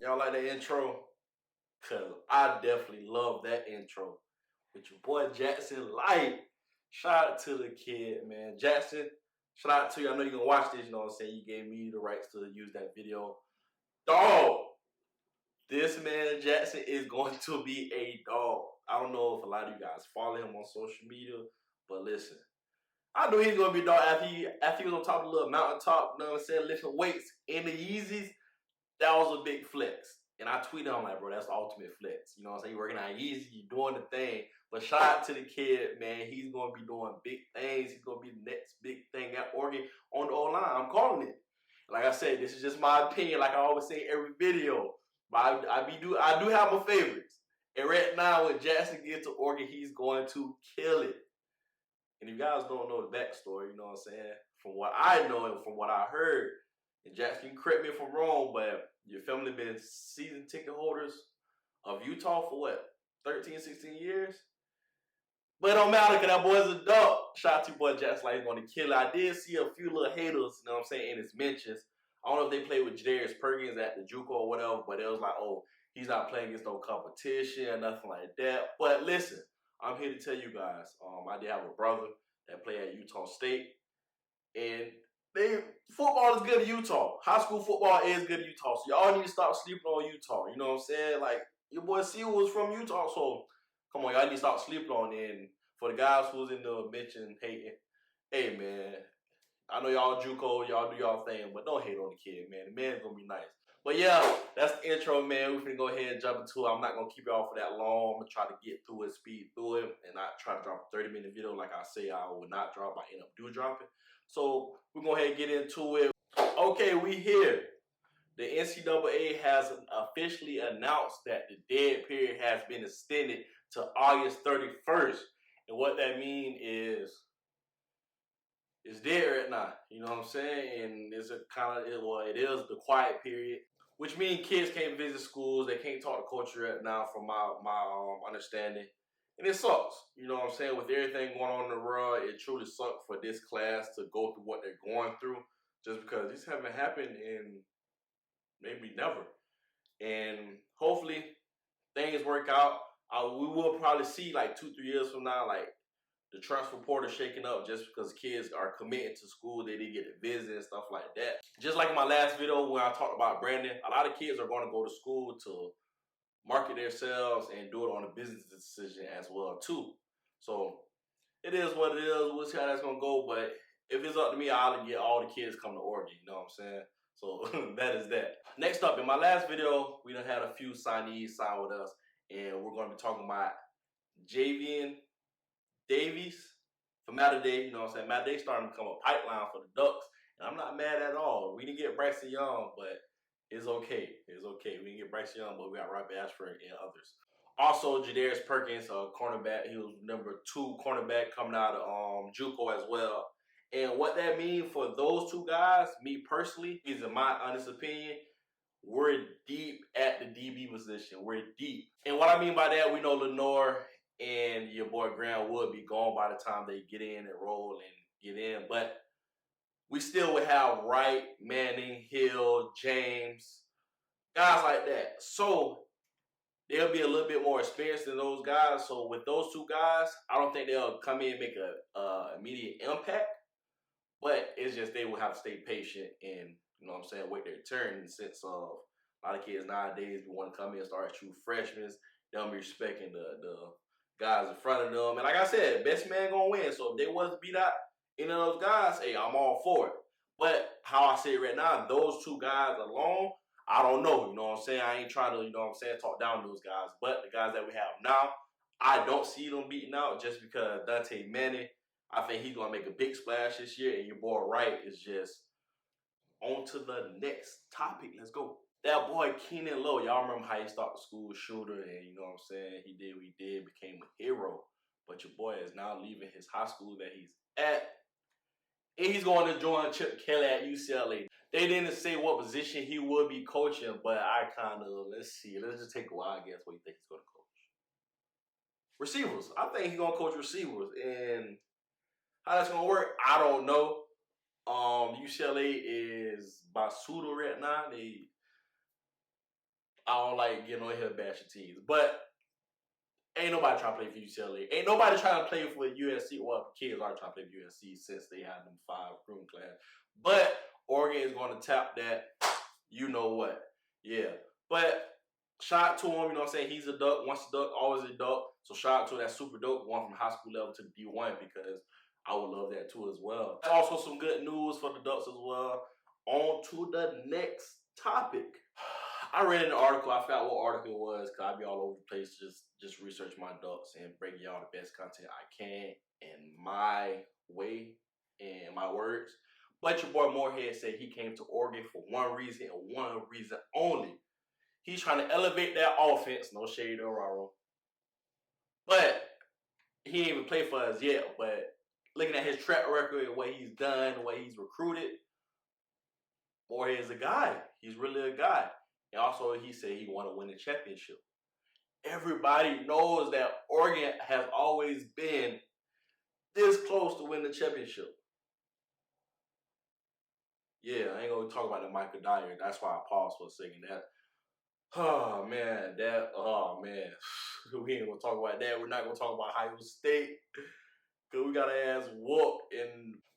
Y'all like that intro? Cause I definitely love that intro. With your boy Jackson Light. Shout out to the kid, man. Jackson, shout out to you. I know you're gonna watch this, you know what I'm saying? You gave me the rights to use that video. Dog! This man Jackson is going to be a dog. I don't know if a lot of you guys follow him on social media, but listen. I knew he was gonna be a dog after he was on top of the little mountaintop, you know what I'm saying, lifting weights in the Yeezys. That was a big flex. And I tweeted him like, bro, that's the ultimate flex. You know what I'm saying? You're working out easy, you're doing the thing. But shout out to the kid, man. He's going to be doing big things. He's going to be the next big thing at Oregon on the O-line. I'm calling it. Like I said, this is just my opinion, like I always say in every video. But I do have my favorites. And right now, when Jackson gets to Oregon, he's going to kill it. And if you guys don't know the backstory, you know what I'm saying? From what I know and from what I heard, and Jackson, correct me if I'm wrong, but your family been season ticket holders of Utah for what, 13, 16 years? But it don't matter because that boy's a dog. Shout out to your boy Jackson, like he's going to kill it. I did see a few little haters, you know what I'm saying, in his mentions. I don't know if they played with Jadarius Perkins at the JUCO or whatever, but it was like, oh, he's not playing against no competition or nothing like that. But listen, I'm here to tell you guys, I did have a brother that played at Utah State, and football is good at Utah. High school football is good at Utah. So y'all need to stop sleeping on Utah. You know what I'm saying? Like, your boy Seal was from Utah, so come on, y'all need to stop sleeping on it. And for the guys who's in the mention hating, hey man, I know y'all JUCO, y'all do y'all thing, but don't hate on the kid, man. The man's gonna be nice. But yeah, that's the intro, man. We're finna go ahead and jump into it. I'm not gonna keep y'all for that long. I'm gonna try to get through it, speed through it, and not try to drop a 30-minute video like I say I would not drop. I end up dropping. So we're gonna go ahead and get into it. Okay, we here. The NCAA has officially announced that the dead period has been extended to August 31st. And what that means is it's dead right now. You know what I'm saying? And it's a kind of, well, it is the quiet period, which means kids can't visit schools. They can't talk to culture right now from my understanding. And it sucks. You know what I'm saying? With everything going on in the world, it truly sucks for this class to go through what they're going through, just because this haven't happened in maybe never. And hopefully things work out. We will probably see like 2-3 years from now, like the transfer portal shaking up just because kids are committed to school. They didn't get to visit and stuff like that. Just like in my last video when I talked about Brandon, a lot of kids are going to go to school to market themselves and do it on a business decision as well too. So it is what it is. We'll see how that's gonna go. But if it's up to me, I'll get all the kids come to Oregon. You know what I'm saying? So that is that. Next up, in my last video, we done had a few signees sign with us, and we're gonna be talking about Javian Davies for Matter Day. You know what I'm saying? Matter Day starting to become a pipeline for the Ducks, and I'm not mad at all. We didn't get Bryson Young, but it's okay. It's okay. We didn't get Bryson Young, but we got Robbie Ashford and others. Also, Jadarius Perkins, cornerback. He was number 2 cornerback coming out of JUCO as well. And what that means for those two guys, me personally, is in my honest opinion, we're deep at the DB position. We're deep. And what I mean by that, we know Lenore and your boy Graham would be gone by the time they get in and roll and get in. But we still would have Wright, Manning, Hill, James, guys like that. So they'll be a little bit more experienced than those guys. So with those two guys, I don't think they'll come in and make a immediate impact. But it's just they will have to stay patient and, you know what I'm saying, wait their turn in the sense of a lot of kids nowadays want to come in and start as true freshmen. They'll be respecting the guys in front of them. And like I said, best man gonna win. So if they was to beat out any of those guys, hey, I'm all for it. But how I say it right now, those two guys alone, I don't know. You know what I'm saying? I ain't trying to, you know what I'm saying, talk down those guys. But the guys that we have now, I don't see them beating out just because Dante Manning, I think he's going to make a big splash this year. And your boy Wright is just on to the next topic. Let's go. That boy Keenan Low, y'all remember how he started the school shooter and, you know what I'm saying, he did what he did, became a hero. But your boy is now leaving his high school that he's at. And he's going to join Chip Kelly at UCLA. They didn't say what position he would be coaching, but I kind of, let's just take a wild guess what you think he's going to coach. Receivers. I think he's going to coach receivers. And how that's going to work, I don't know. UCLA is Basuda right now. I don't like getting on here bashing teams. But ain't nobody trying to play for UCLA. Ain't nobody trying to play for USC. Well, kids are trying to play for USC since they had them 5 recruiting class. But Oregon is going to tap that. You know what? Yeah. But shout out to him, you know what I'm saying? He's a duck. Once a duck, always a duck. So shout out to that super dope going from high school level to D1 because I would love that too as well. Also some good news for the Ducks as well. On to the next topic. I read an article. I forgot what article it was because I be all over the place just research my Ducks and bring y'all the best content I can in my way and my words. But your boy Morehead said he came to Oregon for one reason and one reason only. He's trying to elevate that offense. No shade to Raro. But he ain't even played for us yet. But looking at his track record and what he's done, the way he's recruited, Morehead's a guy. He's really a guy. And also, he said he want to win the championship. Everybody knows that Oregon has always been this close to win the championship. Yeah, I ain't gonna talk about the Michael Dyer. That's why I paused for a second. We ain't gonna talk about that. We're not gonna talk about Ohio State because we got our ass whooped.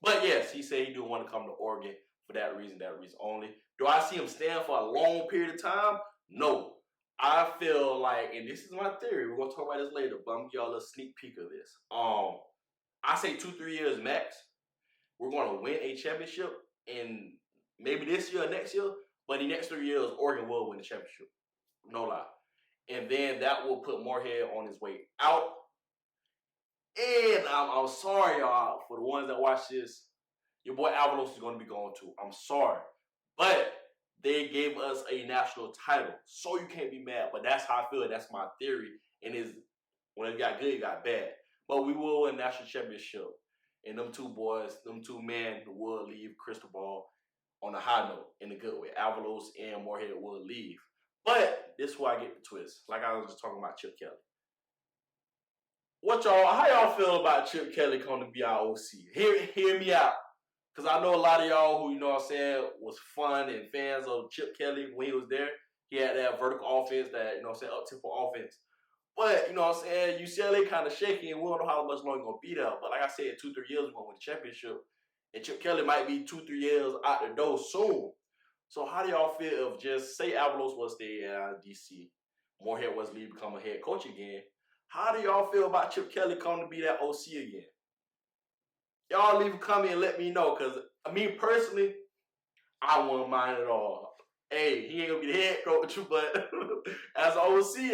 But yes, he said he do want to come to Oregon for that reason only. Do I see him staying for a long period of time? No. I feel like, and this is my theory, we're gonna talk about this later, but I'm gonna give y'all a sneak peek of this. I say 2-3 years max. We're gonna win a championship in maybe this year or next year, but in the next 3 years, Oregon will win the championship. No lie. And then that will put Morehead on his way out. And I'm sorry, y'all, for the ones that watch this. Your boy Avalos is going to be going too. I'm sorry. But they gave us a national title. So you can't be mad. But that's how I feel. That's my theory. And when it got good, it got bad. But we will win a national championship. And them two boys, them two men will leave Crystal Ball on a high note in a good way. Avalos and Morehead will leave. But this is where I get the twist. Like I was just talking about Chip Kelly. How y'all feel about Chip Kelly coming to be our OC? Hear me out. Because I know a lot of y'all who, you know what I'm saying, was fun and fans of Chip Kelly when he was there. He had that vertical offense, that, you know what I'm saying, up-tempo offense. But, you know what I'm saying, UCLA kind of shaky and we don't know how much longer he's going to be there. But like I said, 2-3 years we're going to win the championship. And Chip Kelly might be 2-3 years out the door soon. So how do y'all feel if just say Avalos was stay at DC, Morehead was leave, become a head coach again? How do y'all feel about Chip Kelly coming to be that OC again? Y'all leave a comment and let me know, because me personally, I wouldn't mind at all. Hey, he ain't gonna be the head coach, but as OC,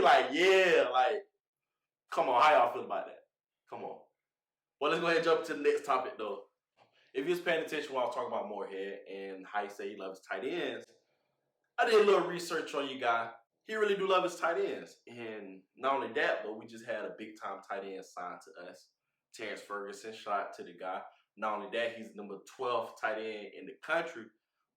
come on, how y'all feel about that? Come on. Well, let's go ahead and jump to the next topic, though. If you was paying attention when I was talking about Morehead and how he say he loves tight ends, I did a little research on you guy. He really do love his tight ends. And not only that, but we just had a big-time tight end signed to us. Terrence Ferguson, shout out to the guy. Not only that, he's number 12 tight end in the country.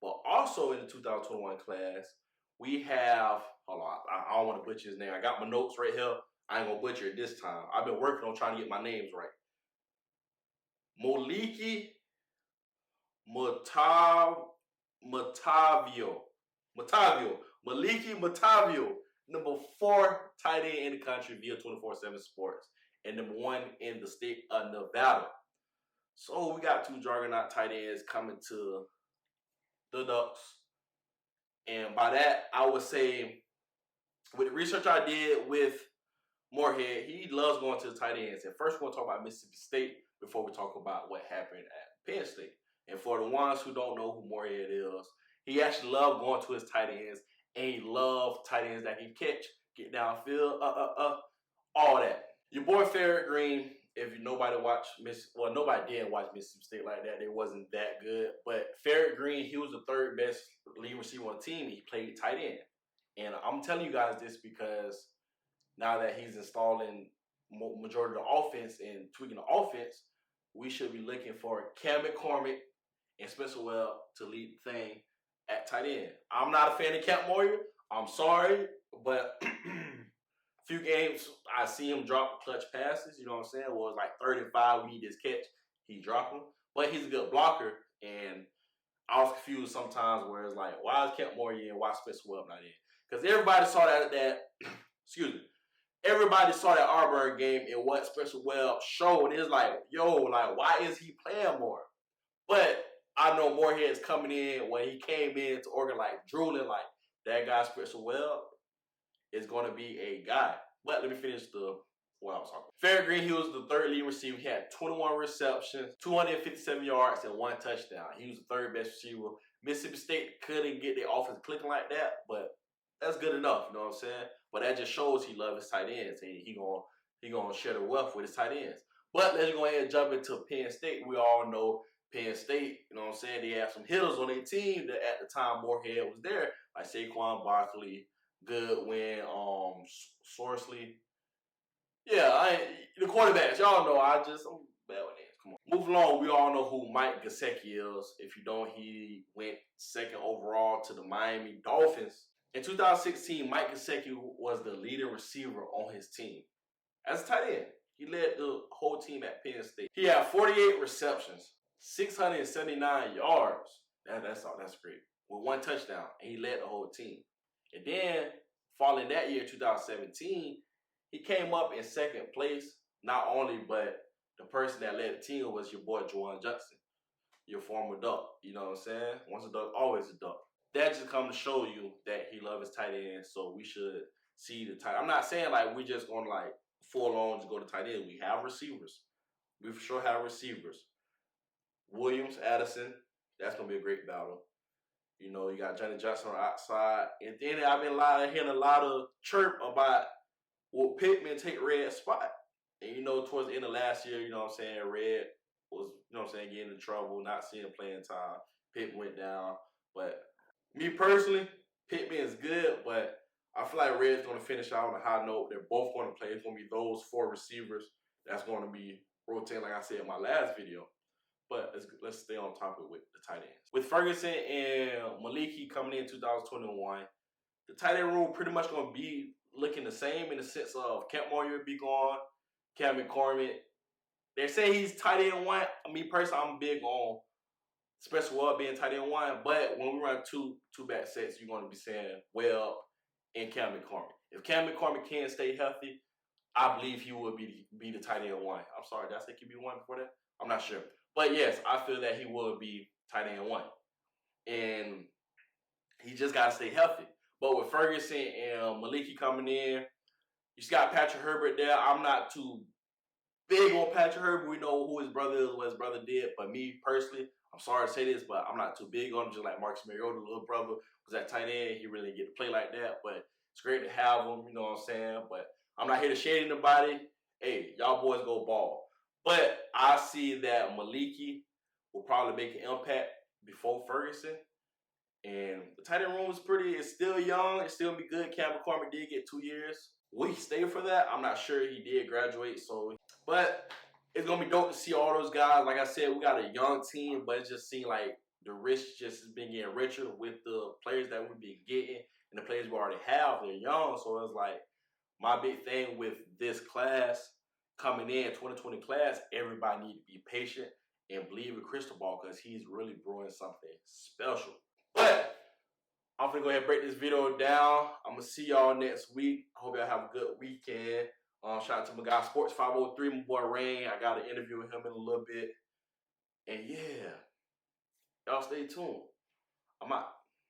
But also in the 2021 class, we have, hold on, I don't want to butcher his name. I got my notes right here. I ain't going to butcher it this time. I've been working on trying to get my names right. Moliki Maliki Matavio, number 4 tight end in the country via 24/7 Sports, and number 1 in the state of Nevada. So we got 2 juggernaut tight ends coming to the Ducks. And by that, I would say, with the research I did with Morehead, he loves going to the tight ends. And first, we're going to talk about Mississippi State before we talk about what happened at Penn State. And for the ones who don't know who Morehead is, he actually loved going to his tight ends, and he loved tight ends that can catch, get downfield, all that. Your boy Ferret Green, if nobody did watch Mississippi State like that, they wasn't that good. But Ferret Green, he was the 3rd best lead receiver on the team. He played tight end. And I'm telling you guys this because now that he's installing majority of the offense and tweaking the offense, we should be looking for Cam McCormick and Spencer Webb to lead the thing at tight end. I'm not a fan of Camp Moyer. I'm sorry, but few games I see him drop clutch passes. You know what I'm saying? Well, it's like 3rd and 5. We need this catch. He dropped them. But he's a good blocker. And I was confused sometimes where it's like, why is Camp Moyer in? Why is Spencer Webb not in? Because everybody saw that excuse me, everybody saw that Auburn game and what Spencer Webb showed. It's like, yo, like, why is he playing more? But I know Morehead's coming in when he came in to Oregon, like, drooling, like, that guy Spencer Webb is going to be a guy. But let me finish what I was talking about. Fair Green, he was the third leading receiver. He had 21 receptions, 257 yards, and 1 touchdown. He was the third best receiver. Mississippi State couldn't get their offense clicking like that, but that's good enough, you know what I'm saying? But that just shows he loves his tight ends, and he gonna share the wealth with his tight ends. But let's go ahead and jump into Penn State. We all know Penn State, you know what I'm saying? They had some hitters on their team that at the time Morehead was there, like Saquon Barkley, Goodwin, Sorsley. Yeah, the quarterbacks, y'all know I'm bad with names. Come on. Moving along, we all know who Mike Gesicki is. If you don't, he went second overall to the Miami Dolphins. In 2016, Mike Gesicki was the leading receiver on his team. As a tight end, he led the whole team at Penn State. He had 48 receptions, 679 yards. That's great. With 1 touchdown, and he led the whole team. And then, following that year, 2017, he came up in second place. Not only, but the person that led the team was your boy Juwan Johnson, your former Duck. You know what I'm saying? Once a Duck, always a Duck. That just comes to show you that he loves his tight end, so we should see the tight. I'm not saying like we just gonna like full on to go to tight end. We have receivers. We for sure have receivers. Williams, Addison, that's gonna be a great battle. You know, you got Johnny Johnson on the outside, and then I've been hearing a lot of chirp about will Pittman take Red's spot. And you know, towards the end of last year, you know what I'm saying, Red was, you know what I'm saying, getting in trouble, not seeing playing time. Pittman went down, but me personally, Pittman is good, but I feel like Red's going to finish out on a high note. They're both going to play. It's going to be those 4 receivers that's going to be rotating, like I said in my last video. But let's stay on topic with the tight ends. With Ferguson and Maliki coming in 2021, the tight end room pretty much going to be looking the same in the sense of Kent Moore will be gone, Cam McCormick. They say he's tight end 1. Me personally, I'm big on Spencer Webb being tight end 1, but when we run two back sets, you're going to be saying Webb and Cam McCormick. If Cam McCormick can stay healthy, I believe he will be the tight end 1. I'm sorry, did I say QB1 before that? I'm not sure. But yes, I feel that he will be tight end 1. And he just got to stay healthy. But with Ferguson and Maliki coming in, you just got Patrick Herbert there. I'm not too big on Patrick Herbert. We know who his brother is, what his brother did. But me personally, I'm sorry to say this, but I'm not too big on him. Just like Marcus Mariota, little brother, was at tight end. He really didn't get to play like that. But it's great to have him, you know what I'm saying? But I'm not here to shade anybody. Hey, y'all boys go ball. But I see that Maliki will probably make an impact before Ferguson. And the tight end room is it's still young. It's still be good. Cam McCormick did get 2 years. Will he stay for that? I'm not sure. He did graduate. But it's going to be dope to see all those guys. Like I said, we got a young team, but it just seems like the rich just has been getting richer with the players that we've been getting and the players we already have. They're young. So it's like my big thing with this class coming in, 2020 class, everybody need to be patient and believe in Crystal Ball because he's really brewing something special. But I'm going to go ahead and break this video down. I'm going to see y'all next week. I hope y'all have a good weekend. Shout out to my guy Sports 503, my boy Rain. I got an interview with him in a little bit. And yeah, y'all stay tuned. I'm out.